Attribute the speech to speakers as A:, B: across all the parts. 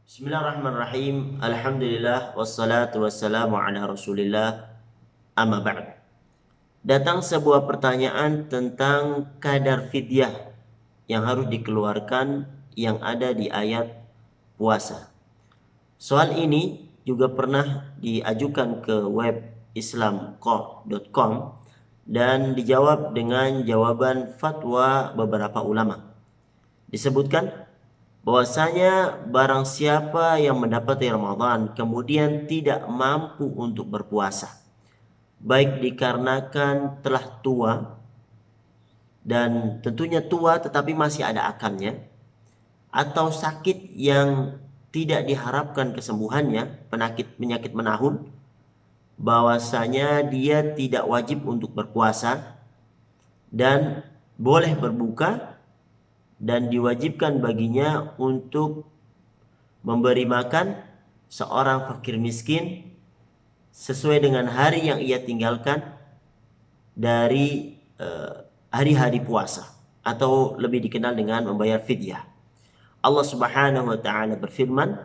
A: Bismillahirrahmanirrahim. Alhamdulillah wassalatu wassalamu ala Rasulillah. Amma ba'd. Datang sebuah pertanyaan tentang kadar fidyah yang harus dikeluarkan yang ada di ayat puasa. Soal ini juga pernah diajukan ke web islamko.com dan dijawab dengan jawaban fatwa beberapa ulama. Disebutkan bahwasanya barang siapa yang mendapati Ramadan kemudian tidak mampu untuk berpuasa, baik dikarenakan telah tua dan tentunya tua tetapi masih ada akalnya, atau sakit yang tidak diharapkan kesembuhannya, penyakit menahun, bahwasanya dia tidak wajib untuk berpuasa dan boleh berbuka dan diwajibkan baginya untuk memberi makan seorang fakir miskin sesuai dengan hari yang ia tinggalkan dari hari-hari puasa, atau lebih dikenal dengan membayar fidyah. Allah Subhanahu wa taala berfirman,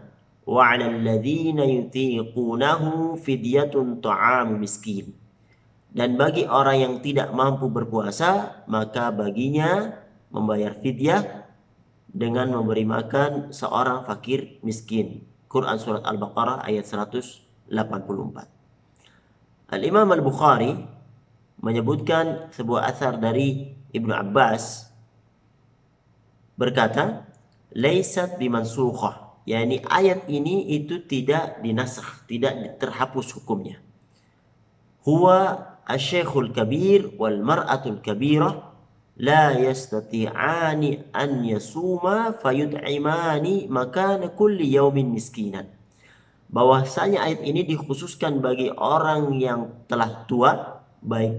A: "Wa 'alal ladzina yutiqunahu fidyatun ta'am miskin." Dan bagi orang yang tidak mampu berpuasa, maka baginya membayar fidyah dengan memberi makan seorang fakir miskin. Quran surat Al-Baqarah ayat 184. Al-Imam Al-Bukhari menyebutkan sebuah athar dari Ibnu Abbas berkata, "Laisat bimansukhah." Yani ayat ini itu tidak dinasakh, tidak terhapus hukumnya. Huwa asy-syaikhul kabir wal mar'atul kabirah la yastati'ani an yasuma fayut'imani makana kulli yaumin miskinan. Bahwasanya ayat ini dikhususkan bagi orang yang telah tua, baik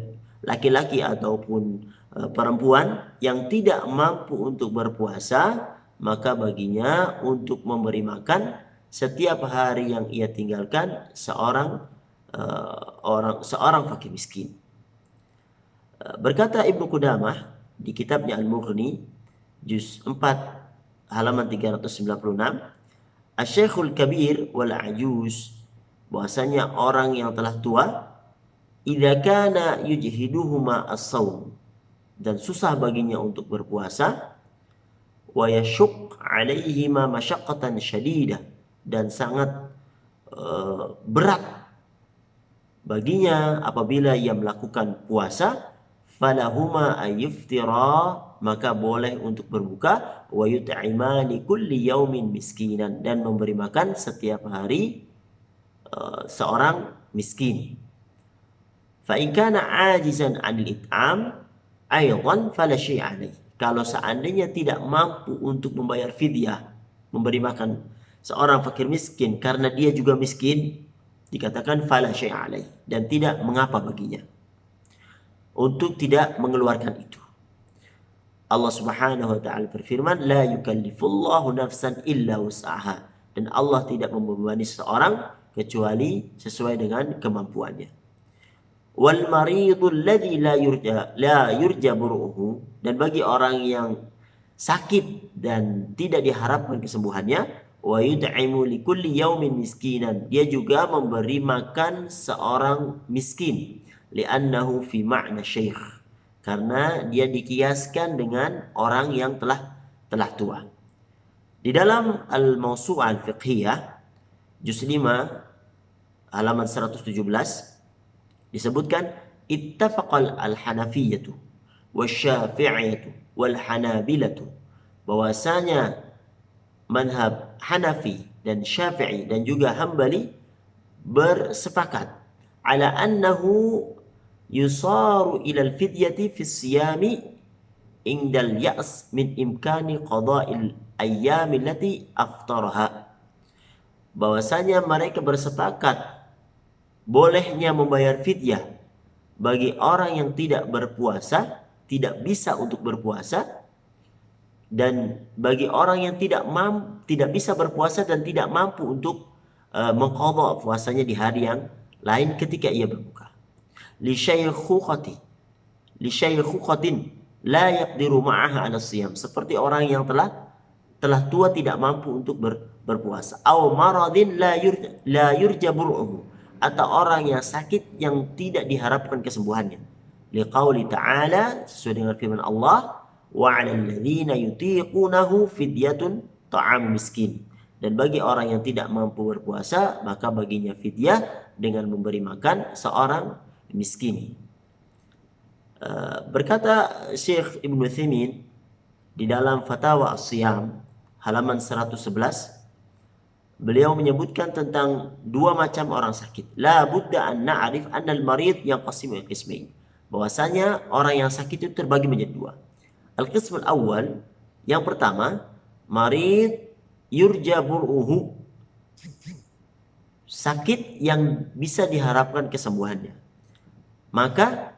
A: laki-laki ataupun perempuan yang tidak mampu untuk berpuasa, maka baginya untuk memberi makan setiap hari yang ia tinggalkan seorang fakir miskin. Berkata Ibnu Qudamah di kitabnya Al-Mughni juz 4 halaman 396, Asy-Syaikhul Kabir wal Ajuz, bahwasanya orang yang telah tua, idza kana yujhiduhuma as-shaum, dan susah baginya untuk berpuasa, wa yashq 'alaihima masyaqqatan syadidah, dan sangat berat baginya apabila ia melakukan puasa, falahuma ayyuftira, maka boleh untuk berbuka, wa yut'imani kulli yaumin miskinan, dan memberi makan setiap hari seorang miskin. Fa in kana ajizan 'anil it'am aidan fala syai'a alaihi. Kalau seandainya tidak mampu untuk membayar fidyah, memberi makan seorang fakir miskin karena dia juga miskin, dikatakan fala syai'a alaihi, dan tidak mengapa baginya untuk tidak mengeluarkan itu. Allah Subhanahu wa taala berfirman, la yukallifullahu nafsan illa wus'aha, dan Allah tidak membebani seseorang kecuali sesuai dengan kemampuannya. Wal maridul ladzi la yurja buruhu, dan bagi orang yang sakit dan tidak diharapkan kesembuhannya, wa yud'imu likulli yaumin miskinan, dia juga memberi makan seorang miskin, li'annahu fi ma'na syekh, karena dia dikiaskan dengan orang yang telah tua. Di dalam Al-Mawsu'ah Al-Fiqhiyah juz 5 halaman 117 disebutkan, ittafaqal al-Hanafiyyatu wasy-Syafi'iyyatu wal Hanabilatu, bahwasanya manhab Hanafi dan Syafi'i dan juga Hambali bersepakat ala annahu yusaru ilal fidyati fi siyami indal ya's min imkani qada'il ayyami allati aftaraha, bahwasanya mereka bersepakat bolehnya membayar fidyah bagi orang yang tidak berpuasa, tidak bisa untuk berpuasa, dan bagi orang yang tidak bisa berpuasa dan tidak mampu untuk mengqadha puasanya di hari yang lain ketika ia berbuka. Li syaykhuqatin la yaqdiru ma'aha 'ala siyam, seperti orang yang telah tua tidak mampu untuk berpuasa. Au maradin la yurja bur'uhu, atau orang yang sakit yang tidak diharapkan kesembuhannya. Liqauli ta'ala, sesuai dengan firman Allah, wa 'alal ladzina yutiqunahu fidyatun ta'am miskin. Dan bagi orang yang tidak mampu berpuasa, maka baginya fidyah dengan memberi makan seorang miskin. Berkata Syekh Ibn Utsaimin di dalam Fatawa As-Siyam halaman 111, beliau menyebutkan tentang dua macam orang sakit. La budda an na'rif anna al-marid yanqasimu ila qismain. Bahwasanya orang yang sakit itu terbagi menjadi dua. Al-qism al-awwal, yang pertama, marid yurja bur'uhu, sakit yang bisa diharapkan kesembuhannya. Maka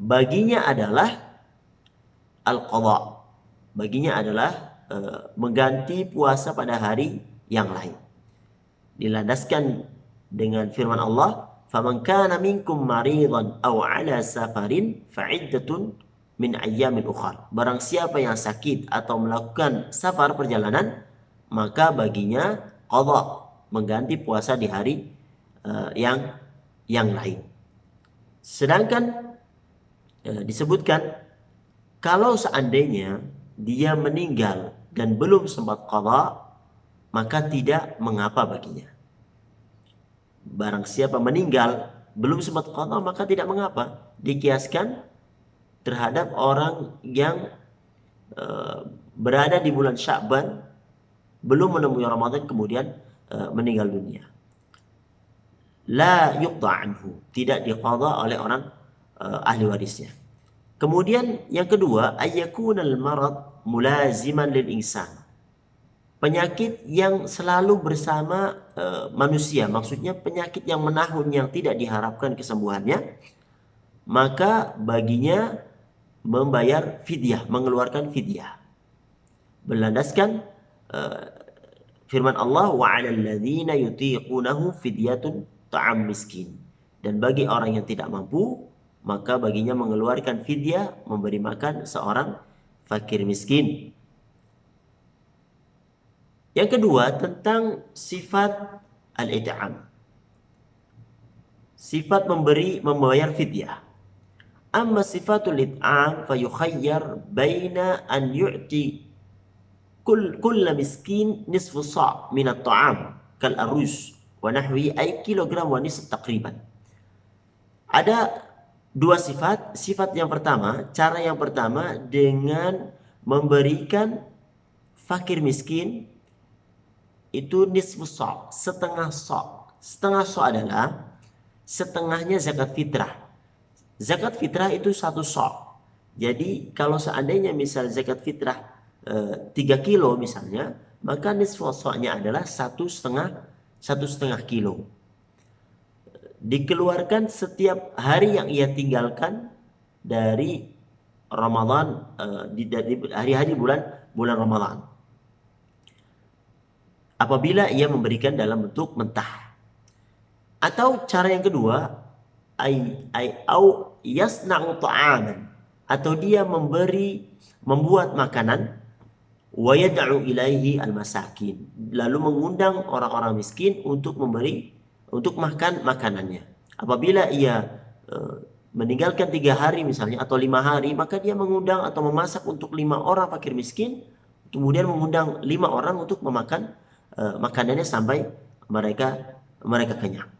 A: baginya adalah al-qadha. Baginya adalah mengganti puasa pada hari yang lain. Dilandaskan dengan firman Allah, "Faman kana minkum maridan aw 'ala safarin fa'iddatun min ayyamin ukhar." Barang siapa yang sakit atau melakukan safar perjalanan, maka baginya qadha, mengganti puasa di hari yang lain. Sedangkan disebutkan kalau seandainya dia meninggal dan belum sempat qadha, maka tidak mengapa baginya. Barang siapa meninggal belum sempat qadha, maka tidak mengapa. Dikiaskan terhadap orang yang berada di bulan Sya'ban, belum menemui Ramadan, kemudian meninggal dunia. La yuqda anhu, tidak diqadha oleh orang ahli warisnya. Kemudian yang kedua, ayyakunal marad mulaziman lil insan. Penyakit yang selalu bersama manusia, maksudnya penyakit yang menahun yang tidak diharapkan kesembuhannya, maka baginya membayar fidyah, mengeluarkan fidyah. Berlandaskan firman Allah, wa 'alal ladzina yutiqunahu fidyatun ta'am miskin. Dan bagi orang yang tidak mampu, maka baginya mengeluarkan fidyah, memberi makan seorang fakir miskin. Yang kedua, tentang sifat al-it'am. Sifat membayar fidyah. Amma sifatul it'am fayukhayyar baina an yu'ti kulla miskin nisfu sa' min at-ta'am kal aruz wa nahwi ay kilogram wa nisf takriban. Ada dua sifat. Sifat yang pertama, cara yang pertama dengan memberikan fakir miskin itu nisfu sa', setengah sa'. Setengah sa' adalah setengahnya zakat fitrah. Zakat fitrah itu 1 sa'. Jadi kalau seandainya misal zakat fitrah 3 kilo misalnya, maka nisfu sa'-nya adalah 1,5 kilo. Dikeluarkan setiap hari yang ia tinggalkan dari Ramadan, dari hari-hari bulan Ramadan, apabila ia memberikan dalam bentuk mentah. Atau cara yang kedua, au yasna'u ta'aman, atau dia membuat makanan, wa yad'u ilaihi al-masakin, lalu mengundang orang-orang miskin untuk makan makanannya. Apabila ia meninggalkan 3 hari misalnya atau 5 hari, maka dia mengundang atau memasak untuk 5 orang fakir miskin, kemudian mengundang 5 orang untuk memakan makanannya sampai mereka kenyang.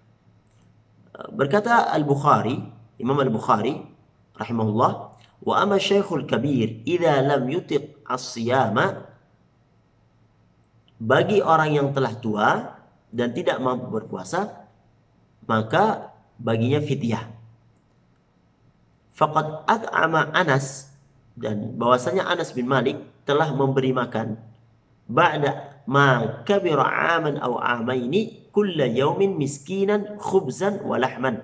A: Berkata Al-Bukhari, Imam Al-Bukhari rahimahullah, wa amma syekhul kabir idza lam yutiq as-siyama, bagi orang yang telah tua dan tidak mampu berpuasa, maka baginya fidyah. Faqad at'ama Anas, dan bahwasanya Anas bin Malik telah memberi makan ba'da ma kabira aman aw amaini kulla yaumin miskinan khubzan wa lahman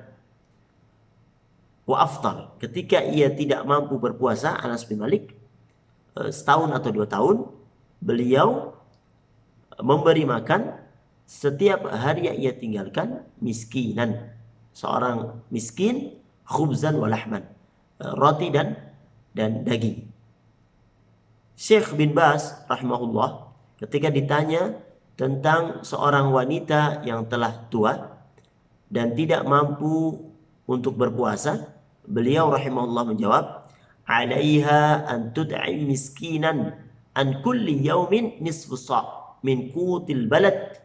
A: wa aftar. Ketika ia tidak mampu berpuasa, Anas bin Malik setahun atau 2 tahun, beliau memberi makan setiap hari yang ia tinggalkan miskinan, seorang miskin, khubzan wa lahman, roti dan daging. Syekh bin Baz rahimahullah ketika ditanya tentang seorang wanita yang telah tua dan tidak mampu untuk berpuasa, beliau rahimahullah menjawab, "'Alaiha an tud'im miskinan an kulli yaumin nisfu sa' min qutil balad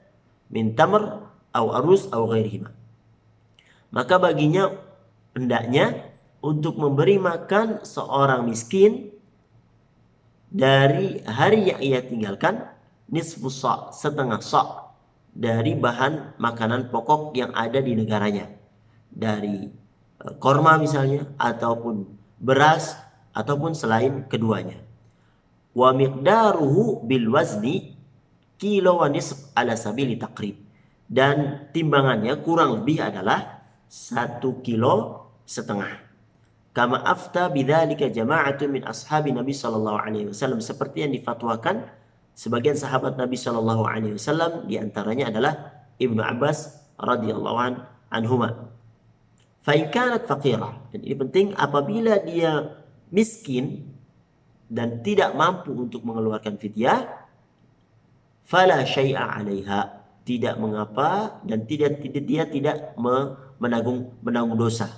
A: min tamr au arus au ghairihima." Maka baginya hendaknya untuk memberi makan seorang miskin dari hari yang ia tinggalkan nisfu sa', setengah sa', dari bahan makanan pokok yang ada di negaranya, dari korma misalnya, ataupun beras, ataupun selain keduanya. Wa miqdaruhu bil wazni kilo wa nisf ala sabili taqrib, dan timbangannya kurang lebih adalah 1,5 kilo. Kama afta bidzalika jama'atun min ashabi Nabi sallallahu alaihi wasallam, seperti yang difatwakan sebagian sahabat Nabi sallallahu alaihi wasallam, di antaranya adalah Ibnu Abbas radhiyallahu anhuma. Fa in kanat faqirah, dan ini penting, apabila dia miskin dan tidak mampu untuk mengeluarkan fidyah, fala syai'a 'alaiha, tidak mengapa, dan dia tidak menanggung dosa,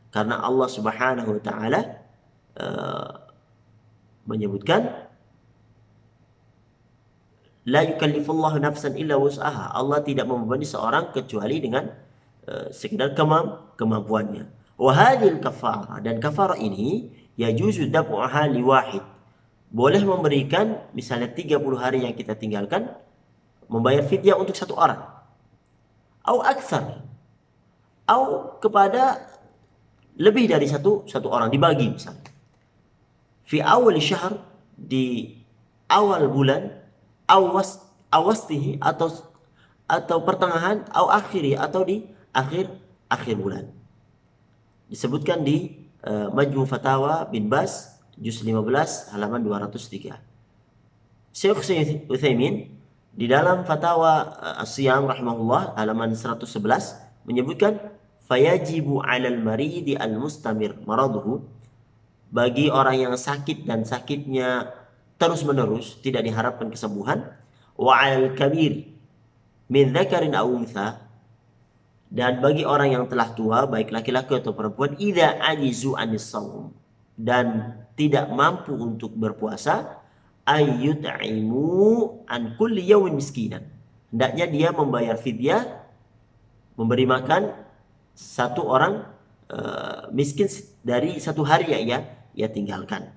A: karena Allah Subhanahu wa taala menyebutkan la yukallifullahu nafsan illa wus'aha, Allah tidak membebani seorang kecuali dengan sekedar kemampuannya. Wa hadhil kafarah, dan kafarah ini yajuzu daf'uha li wahid, boleh memberikan misalnya 30 hari yang kita tinggalkan, membayar fidyah untuk satu orang, au aktsar, au kepada lebih dari satu orang, dibagi misalnya fi awal syahr, di awal bulan, awastihi, atau pertengahan, au akhiri, atau di akhir bulan. Disebutkan di Majmu Fatawa bin Bas juz 15 halaman 203. Syekh Utsaimin di dalam Fatawa As-Siyam rahimahullah halaman 111 menyebutkan, fayajibu 'alal maridi al-mustamir maraduhu, bagi orang yang sakit dan sakitnya terus-menerus, tidak diharapkan kesembuhan, wa 'alal kabir min dzakarin aw untha, dan bagi orang yang telah tua, baik laki-laki atau perempuan, idza ajizu anis shaum, dan tidak mampu untuk berpuasa, ayyut'imu an kulli yawmin miskinan, hendaknya dia membayar fidyah, memberi makan satu orang miskin dari satu hari yang ia tinggalkan.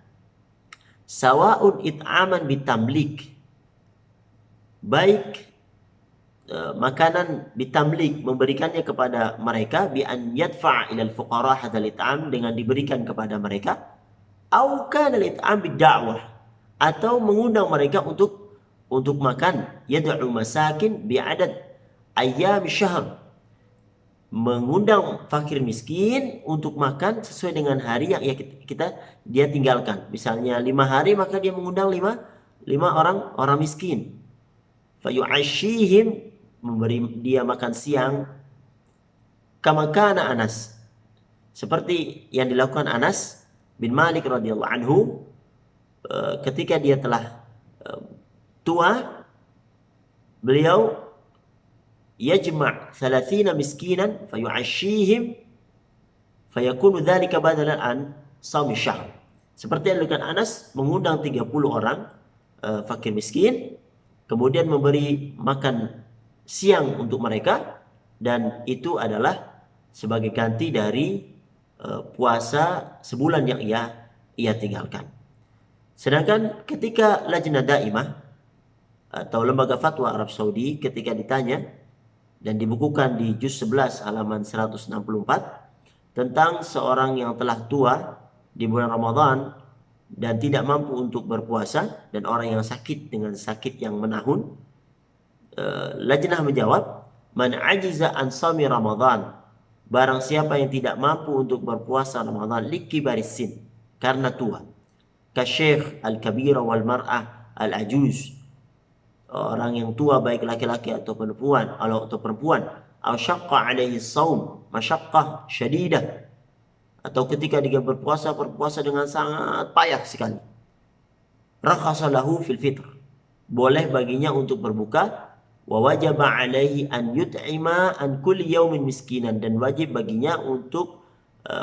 A: Sawa'un it'aman bitamlik, baik makanan bitamlik, memberikannya kepada mereka, bi an yadfa' ilal fuqara hadzal it'am, dengan diberikan kepada mereka, au kana al-it'am bid-da'wah, atau mengundang mereka untuk makan, yad'u masakin bi adad ayyam syahr, mengundang fakir miskin untuk makan sesuai dengan hari yang dia tinggalkan. Misalnya 5 hari, maka dia mengundang 5 orang miskin. Fayu'ashihim, memberi dia makan siang, kama kana Anas, seperti yang dilakukan Anas bin Malik radhiyallahu anhu ketika dia telah tua, beliau yajma' 30 miskinan fayu'ashihim fayakunu dzalika badalan an shaum syahr, seperti yang dilakukan Anas, mengundang 30 orang fakir miskin, kemudian memberi makan siang untuk mereka, dan itu adalah sebagai ganti dari puasa sebulan yang ia tinggalkan. Sedangkan ketika Lajnah Daimah atau Lembaga Fatwa Arab Saudi, ketika ditanya dan dibukukan di juz 11 halaman 164 tentang seorang yang telah tua di bulan Ramadan dan tidak mampu untuk berpuasa, dan orang yang sakit dengan sakit yang menahun, Lajnah menjawab, man ajiza an sami Ramadan, barang siapa yang tidak mampu untuk berpuasa Ramadan, likibaris sin, karena tua, ka syekh al-kabira wal mar'ah al-ajuz, orang yang tua baik laki-laki atau perempuan, aw syaqqa alaihi shaum masyaqqah syadidah, atau ketika dia berpuasa dengan sangat payah sekali, rakhasa lahu fil fitr, boleh baginya untuk berbuka, wa wajaba alaihi an yut'ima an kulli yaumin miskinan, dan wajib baginya untuk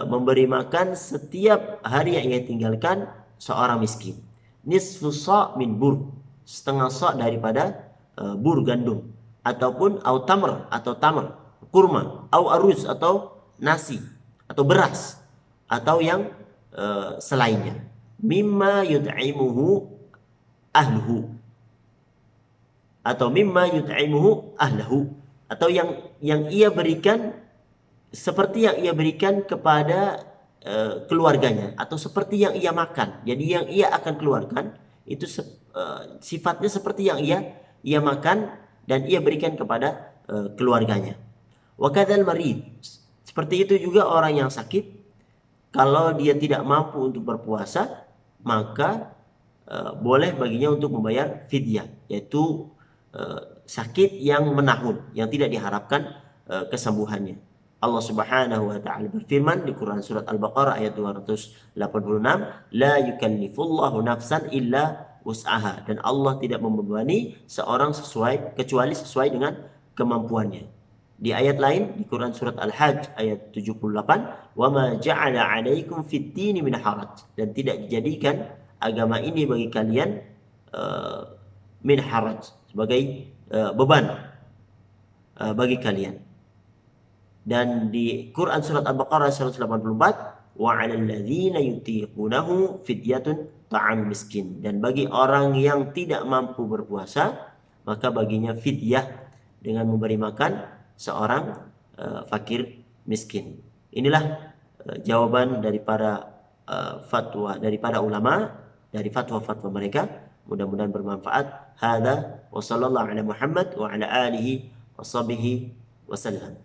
A: memberi makan setiap hari yang ia tinggalkan seorang miskin. Nisfu sa' min bur, setengah sa' daripada bur gandum, ataupun au tamr atau tamr kurma, au aruz atau nasi atau beras, atau yang selainnya. Mimma yut'imuhu ahluhu, atau mimma yut'imuhu ahlahu, atau yang ia berikan seperti yang ia berikan kepada keluarganya, atau seperti yang ia makan. Jadi yang ia akan keluarkan itu sifatnya seperti yang ia makan dan ia berikan kepada keluarganya. Wa kadzal marid, seperti itu juga orang yang sakit, kalau dia tidak mampu untuk berpuasa, maka boleh baginya untuk membayar fidyah, yaitu sakit yang menahun, yang tidak diharapkan kesembuhannya. Allah Subhanahu wa taala berfirman di Quran surat Al-Baqarah ayat 286, la yukallifullahu nafsan illa wus'aha, dan Allah tidak membebani seorang kecuali sesuai dengan kemampuannya. Di ayat lain di Quran surat Al-Hajj ayat 78, wa ma ja'ala 'alaikum fid dini min haraj, dan tidak dijadikan agama ini bagi kalian min haraj, sebagai beban bagi kalian. Dan di Quran surat Al-Baqarah 184, wa 'alal ladzina yutiqunahu fidyatun ta'am miskin, dan bagi orang yang tidak mampu berpuasa, maka baginya fidyah dengan memberi makan seorang fakir miskin. Inilah jawaban daripada fatwa daripada ulama, dari fatwa-fatwa mereka. Mudah-mudahan bermanfaat. Hadza wa sallallahu ala Muhammad wa ala alihi wa sahbihi wasallam.